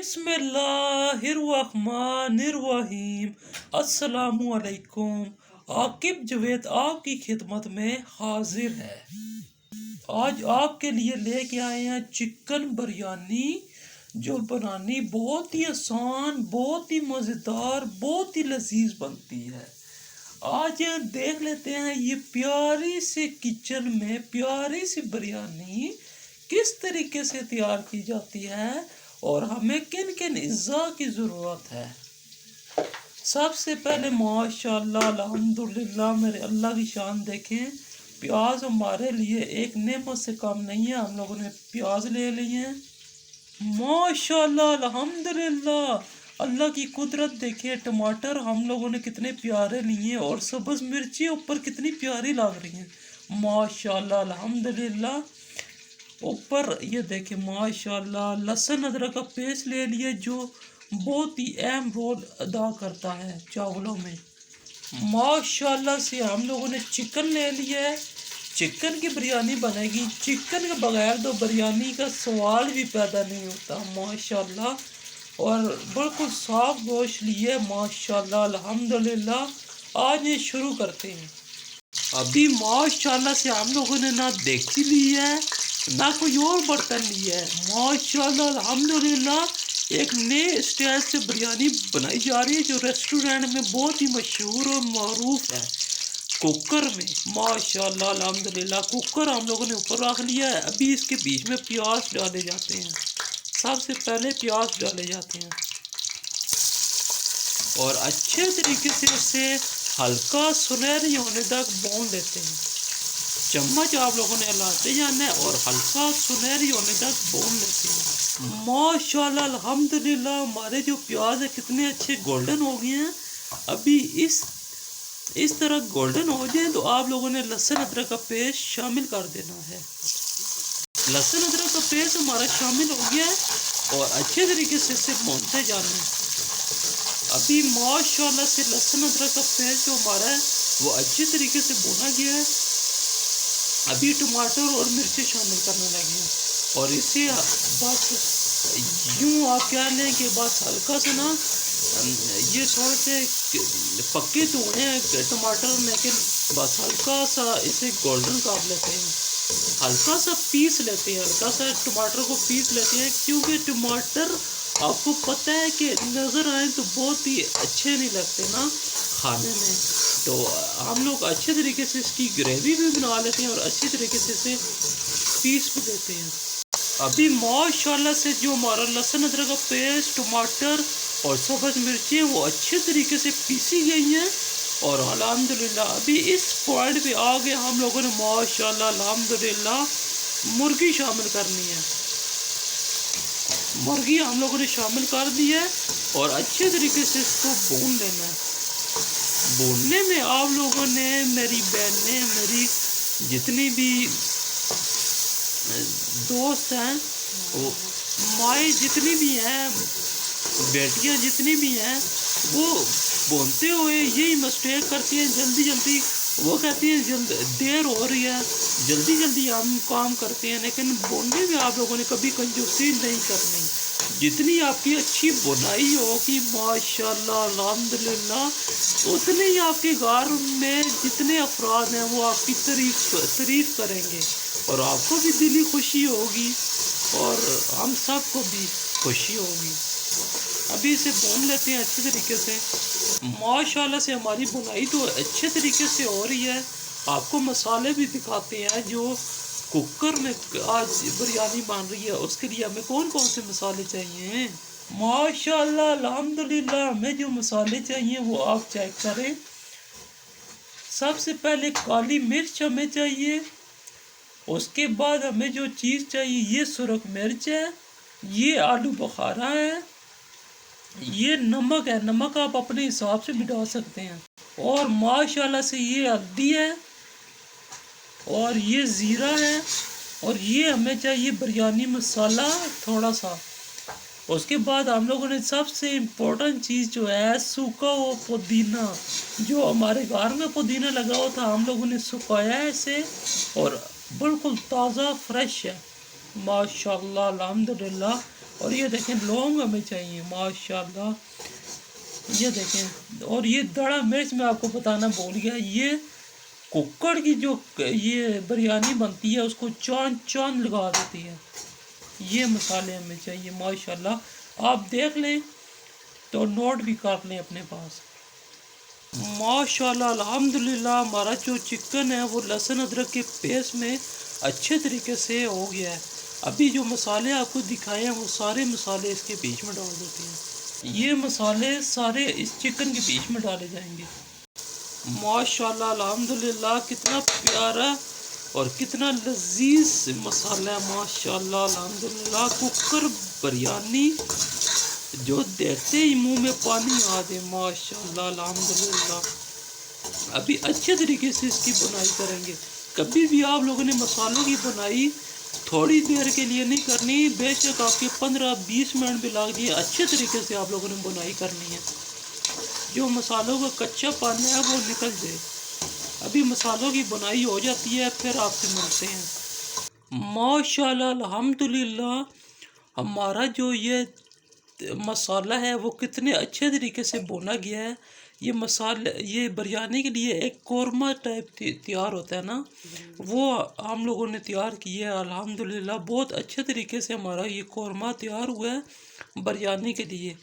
बिस्मिल्लाहिर्रहमानिर्रहीम। अस्सलामुअलैकुम। आकिब जवेद आपकी खिदमत में हाजिर है। आज आपके लिए लेके आए हैं चिकन बिरयानी, जो बनानी बहुत ही आसान, बहुत ही मज़ेदार, बहुत ही लजीज बनती है। आज देख लेते हैं ये प्यारी से किचन में प्यारी सी बिरयानी किस तरीके से तैयार की जाती है और हमें किन किन अज़्ज़ा की ज़रूरत है। सबसे पहले माशाल्लाह अल्हम्दुलिल्लाह, मेरे अल्लाह की शान देखें। प्याज हमारे लिए एक नेमत से कम नहीं है। हम लोगों ने प्याज ले लिए हैं। माशाल्लाह अल्हम्दुलिल्लाह, अल्लाह की कुदरत देखिए। टमाटर हम लोगों ने कितने प्यारे लिए और सब्ज़ मिर्ची ऊपर कितनी प्यारी लग रही हैं। माशाल्लाह अल्हम्दुलिल्लाह। ऊपर ये देखें माशाल्लाह, लहसुन अदरक का पेस्ट ले लिया, जो बहुत ही अहम रोल अदा करता है चावलों में। माशाल्लाह से हम लोगों ने चिकन ले लिया है। चिकन की बिरयानी बनेगी। चिकन के बगैर तो बिरयानी का सवाल भी पैदा नहीं होता। माशाल्लाह, और बिल्कुल साफ गोश्त लिए माशाल्लाह अल्हम्दुलिल्लाह। आज ये शुरू करते हैं। अभी माशाल्लाह से हम लोगों ने ना देसी ली है ना कोई और बर्तन लिया है। माशाल्लाह अल्हम्दुलिल्लाह, एक नए स्टाइल से बिरयानी बनाई जा रही है जो रेस्टोरेंट में बहुत ही मशहूर और मरूफ है। कुकर में माशाल्लाह अल्हम्दुलिल्लाह, कुकर हम लोगों ने ऊपर रख लिया है। अभी इसके बीच में प्याज डाले जाते हैं। सबसे पहले प्याज डाले जाते हैं और अच्छे तरीके से इसे हल्का सुनहरी होने तक भून लेते हैं। चम्मच आप लोगों ने हिलाते जाना है और हल्का सुनहरी होने तक भून लेते हैं। माशाल्लाह अल्हम्दुलिल्लाह, हमारे जो प्याज है कितने अच्छे गोल्डन हो गए हैं। अभी इस तरह गोल्डन हो जाए तो आप लोगों ने लहसुन अदरक का पेस्ट शामिल कर देना है। लहसुन अदरक का पेस्ट हमारा शामिल हो गया है और अच्छे तरीके से इसे भूनते जाना है। अभी माशाल्लाह से लहसुन अदरक का पेस्ट जो हमारा है वो अच्छे तरीके से भुना गया है। अभी टमाटर और मिर्ची शामिल करने लगे हैं और इसे बस यूँ आप कह लें कि बस हल्का सा ना, ये थोड़े से पक्के तो हैं टमाटर, लेकिन बस हल्का सा इसे गोल्डन कर लेते हैं। हल्का सा पीस लेते हैं, हल्का सा टमाटर को पीस लेते हैं, क्योंकि टमाटर आपको पता है कि नज़र आए तो बहुत ही अच्छे नहीं लगते ना खाने में। तो हम लोग अच्छे तरीके से इसकी ग्रेवी भी बना लेते हैं और अच्छे तरीके से इसे पीस भी देते हैं। अभी माशाल्लाह से जो हमारा लहसुन अदरक का पेस्ट, टमाटर और सब्ज़ मिर्ची है वो अच्छे तरीके से पीसी गई हैं और अल्हम्दुलिल्लाह अभी इस पॉइंट पे आ गए हम लोगों ने माशाल्लाह अल्हम्दुलिल्लाह मुर्गी शामिल करनी है। मुर्गी हम लोगों ने शामिल कर दी है और अच्छे तरीके से इसको भून लेना है। भूनने में आप लोगों ने, मेरी बहनें, मेरी जितनी भी दोस्त हैं, वो माएँ जितनी भी हैं, बेटियां जितनी भी हैं, वो भूनते हुए यही मिस्टेक करती हैं। जल्दी जल्दी वो कहती हैं देर हो रही है, जल्दी जल्दी हम काम करते हैं, लेकिन भूनने में आप लोगों ने कभी कंजूसी नहीं करनी। जितनी आपकी अच्छी बुनाई होगी माशाल्लाह अल्हम्दुलिल्लाह, उतने ही आपके घर में जितने अफराद हैं वो आपकी तारीफ करेंगे और आपको भी दिली खुशी होगी और हम सबको भी खुशी होगी। अभी इसे भून लेते हैं अच्छे तरीके से। माशाल्लाह से हमारी बुनाई तो अच्छे तरीके से हो रही है। आपको मसाले भी दिखाते हैं जो कुकर में आज बिरयानी बन रही है, उसके लिए हमें कौन कौन से मसाले चाहिए। माशाल्लाह अल्हम्दुलिल्लाह, हमें जो मसाले चाहिए वो आप चेक करें। सबसे पहले काली मिर्च हमें चाहिए। उसके बाद हमें जो चीज़ चाहिए ये सुरख मिर्च है, ये आलू बुखारा है, ये नमक है। नमक आप अपने हिसाब से भी डाल सकते हैं। और माशाल्लाह से ये हल्दी है और ये ज़ीरा है और ये हमें चाहिए बिरयानी मसाला थोड़ा सा। उसके बाद हम लोगों ने सबसे इम्पोर्टेंट चीज़ जो है सूखा वो पुदीना, जो हमारे घर में पुदीना लगा हुआ था हम लोगों ने सुखाया है इसे और बिल्कुल ताज़ा फ्रेश है माशाल्लाह अल्हम्दुलिल्लाह। और ये देखें लौंग हमें चाहिए माशाल्लाह। ये देखें, और ये दड़ा मिर्च मैं आपको बताना भूल गया, ये कुकर की जो ये बिरयानी बनती है उसको चांद चांद लगा देती है। ये मसाले हमें चाहिए माशाल्लाह, आप देख लें तो नोट भी कर लें अपने पास। माशाल्लाह अल्हम्दुलिल्लाह हमारा जो चिकन है वो लहसुन अदरक के पेस्ट में अच्छे तरीके से हो गया है। अभी जो मसाले आपको दिखाए हैं वो सारे मसाले इसके बीच में डाल देते हैं। ये मसाले सारे इस चिकन के बीच में डाले जाएंगे। माशाल्लाह अल्हम्दुलिल्लाह कितना प्यारा और कितना लजीज मसाला है माशाल्लाह अल्हम्दुलिल्लाह। कुकर बिरयानी जो देखते ही मुंह में पानी आ दे माशाल्लाह अल्हम्दुलिल्लाह। अभी अच्छे तरीके से इसकी बुनाई करेंगे। कभी भी आप लोगों ने मसालों की बुनाई थोड़ी देर के लिए नहीं करनी, बेशक आपके 15-20 मिनट भी लग जाए, अच्छे तरीके से आप लोगों ने बुनाई करनी है। जो मसालों का कच्चा पानी है वो निकल जाए। अभी मसालों की बुनाई हो जाती है फिर आपसे मिलते हैं। माशाल्लाह अल्हम्दुलिल्लाह हमारा जो ये मसाला है वो कितने अच्छे तरीके से भुना गया है। ये मसाले ये बिरयानी के लिए एक कौरमा टाइप तैयार होता है ना, वो हम लोगों ने तैयार किया है अल्हम्दुलिल्लाह। बहुत अच्छे तरीके से हमारा ये कौरमा तैयार हुआ है बिरयानी के लिए।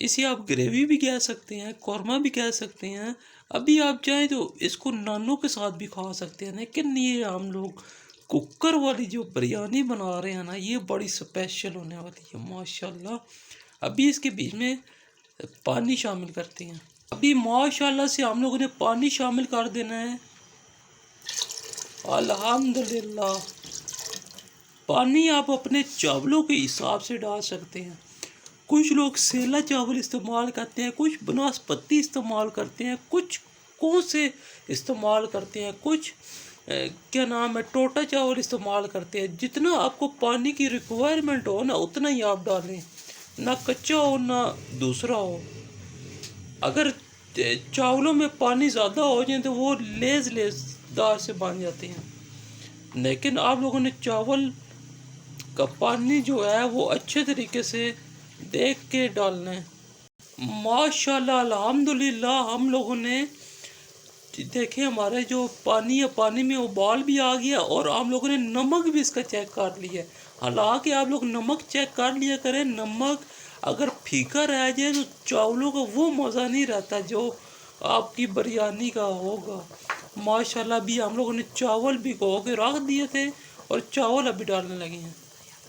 इसे आप ग्रेवी भी कह सकते हैं, कौरमा भी कह सकते हैं। अभी आप चाहें तो इसको नानों के साथ भी खा सकते हैं, लेकिन ये हम लोग कुकर वाली जो बिरयानी बना रहे हैं ना, ये बड़ी स्पेशल होने वाली है माशाल्लाह। अभी इसके बीच में पानी शामिल करते हैं। अभी माशाल्लाह से हम लोगों ने पानी शामिल कर देना है अल्हम्दुलिल्लाह। पानी आप अपने चावलों के हिसाब से डाल सकते हैं। कुछ लोग सेला चावल इस्तेमाल करते हैं, कुछ बनस्पति इस्तेमाल करते हैं, कुछ कौन से इस्तेमाल करते हैं, कुछ क्या नाम है टोटा चावल इस्तेमाल करते हैं। जितना आपको पानी की रिक्वायरमेंट हो ना उतना ही आप डालें, ना कच्चा हो ना दूसरा हो। अगर चावलों में पानी ज़्यादा हो जाए तो वो लेज़दार से बन जाते हैं, लेकिन आप लोगों ने चावल का पानी जो है वो अच्छे तरीके से देख के डालना है। माशाल्लाह अल्हम्दुलिल्लाह हम लोगों ने देखे हमारे जो पानी है पानी में उबाल भी आ गया और हम लोगों ने नमक भी इसका चेक कर लिया। हालांकि आप लोग नमक चेक कर लिया करें, नमक अगर फीका रह जाए तो चावलों का वो मज़ा नहीं रहता जो आपकी बिरयानी का होगा। माशाल्लाह अभी हम लोगों ने चावल भिगो के रख दिए थे और चावल अभी डालने लगे हैं।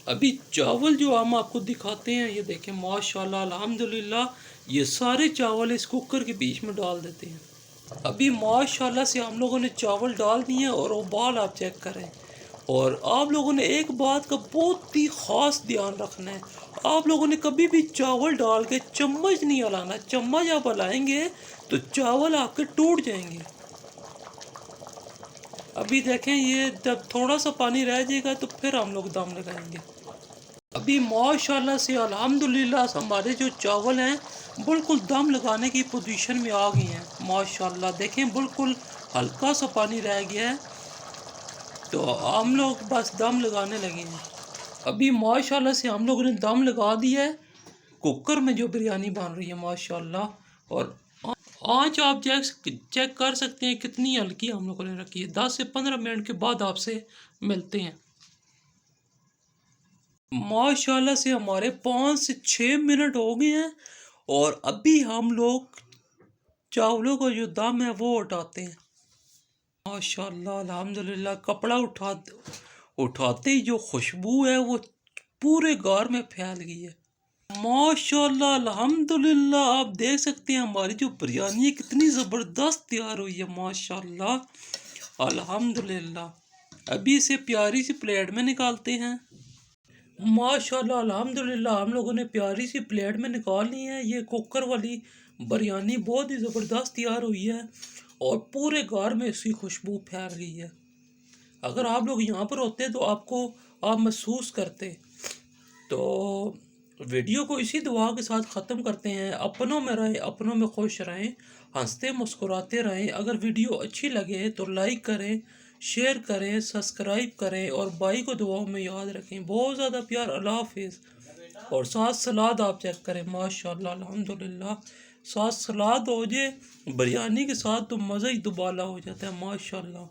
अभी चावल जो हम आपको दिखाते हैं ये देखें माशाल्लाह अल्हम्दुलिल्लाह, ये सारे चावल इस कुकर के बीच में डाल देते हैं। अभी माशाल्लाह से हम लोगों ने चावल डाल दिए हैं और उबाल आप चेक करें। और आप लोगों ने एक बात का बहुत ही ख़ास ध्यान रखना है, आप लोगों ने कभी भी चावल डाल के चम्मच नहीं हिलाना। चम्मच आप हिलाएंगे तो चावल आपके टूट जाएंगे। अभी देखें ये जब थोड़ा सा पानी रह जाएगा तो फिर हम लोग दम लगाएंगे। अभी माशाल्लाह से अल्हम्दुलिल्लाह हमारे जो चावल हैं बिल्कुल दम लगाने की पोजीशन में आ गए हैं माशाल्लाह। देखें बिल्कुल हल्का सा पानी रह गया है तो हम लोग बस दम लगाने लगे हैं। अभी माशाल्लाह से हम लोगों ने दम लगा दिया है कुकर में जो बिरयानी बन रही है माशाल्लाह। और आँच आप चेक कर सकते हैं कितनी हल्की हम लोगों ने रखी है। 10 से 15 मिनट के बाद आपसे मिलते हैं। माशाल्लाह से हमारे 5 से 6 मिनट हो गए हैं और अभी हम लोग चावलों का जो दम है वो उठाते हैं। माशाल्लाह अल्हम्दुलिल्लाह कपड़ा उठाते ही जो खुशबू है वो पूरे घर में फैल गई है। माशाल्लाह अल्हम्दुलिल्लाह आप देख सकते हैं हमारी जो बिरयानी है कितनी ज़बरदस्त तैयार हुई है माशाल्लाह अल्हम्दुलिल्लाह। अभी इसे प्यारी सी प्लेट में निकालते हैं। माशाल्लाह अल्हम्दुलिल्लाह हम लोगों ने प्यारी सी प्लेट में निकाल ली है। ये कुकर वाली बिरयानी बहुत ही ज़बरदस्त तैयार हुई है और पूरे घर में इसकी खुशबू फैल गई है। अगर आप लोग यहाँ पर होते तो आपको आप महसूस करते। तो वीडियो को इसी दुआ के साथ ख़त्म करते हैं। अपनों में रहें, अपनों में खुश रहें, हंसते मुस्कुराते रहें। अगर वीडियो अच्छी लगे तो लाइक करें, शेयर करें, सब्सक्राइब करें और भाई को दुआओं में याद रखें। बहुत ज़्यादा प्यार। अल्लाह हाफिज़। और साथ सलाद आप चेक करें, माशाल्लाह अल्हम्दुलिल्लाह। साथ सलाद हो जाए बिरयानी के साथ तो मज़ा ही दुबाला हो जाता है, माशाल्लाह।